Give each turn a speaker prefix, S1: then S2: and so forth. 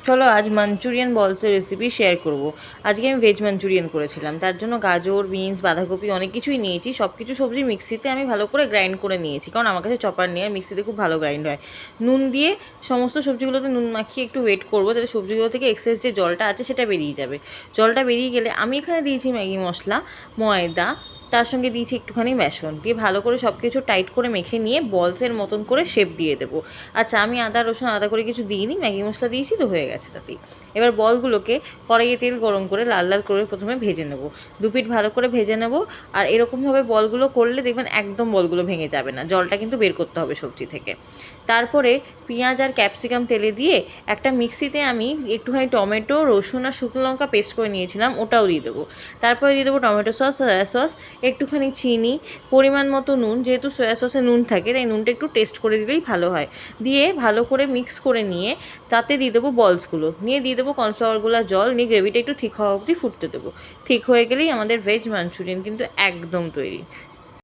S1: চলো আজ Manchurian বলসের recipe share করব। আজকে আমি ভেজ মাঞ্চুরিয়ান করেছিলাম, তার জন্য গাজর, বিনস, বাঁধাকপি অনেক কিছুই নিয়েছি। সব কিছু সবজি মিক্সিতে আমি ভালো করে গ্রাইন্ড করে নিয়েছি, কারণ আমার কাছে চপার নেই আর মিক্সিতে খুব ভালো গ্রাইন্ড হয়। নুন দিয়ে সমস্ত সবজিগুলোতে নুন মাখিয়ে একটু ওয়েট করবো, যাতে সবজিগুলো থেকে এক্সেস যে জলটা আছে সেটা বেরিয়ে যাবে। জলটা বেরিয়ে গেলে আমি এখানে দিয়েছি ম্যাগি মশলা, ময়দা, তার সঙ্গে দিয়েছি একটুখানি বেসন দিয়ে ভালো করে সব কিছু টাইট করে মেখে নিয়ে বলসের মতন করে শেপ দিয়ে দেবো। আচ্ছা, আমি আদা রসুন আদা করে কিছু দিইনি, ম্যাগি মশলা দিয়েছি তো হয়ে গেছে তাতেই। এবার বলগুলোকে কড়াইয়ে তেল গরম করে লাল লাল করে প্রথমে ভেজে নেব, দুপিঠ ভালো করে ভেজে নেব। আর এরকমভাবে বলগুলো করলে দেখবেন একদম বলগুলো ভেঙে যাবে না, জলটা কিন্তু বের করতে হবে সবজি থেকে। তারপরে পেঁয়াজ আর ক্যাপসিকাম তেলে দিয়ে একটা মিক্সিতে আমি একটুখানি টমেটো, রসুন আর শুকনো লঙ্কা পেস্ট করে নিয়েছিলাম, ওটাও দিয়ে দেবো। তারপরে দিয়ে দেবো টমেটো সস, সয়া সস, একটুখানি চিনি, পরিমাণ মতো নুন, যেহেতু সয়া সসে নুন থাকে তাই নুনটা একটু টেস্ট করে দিলেই ভালো হয়। দিয়ে ভালো করে মিক্স করে নিয়ে তাতে দিয়ে দেবো বলসগুলো, নিয়ে দিয়ে দেবো কর্নফ্লাওয়ারগুলো, জল নিয়ে গ্রেভিটা একটু ঠিক হওয়া অবধি ফুটতে দেবো। ঠিক হয়ে গেলেই আমাদের ভেজ মাঞ্চুরিয়ান কিন্তু একদম তৈরি।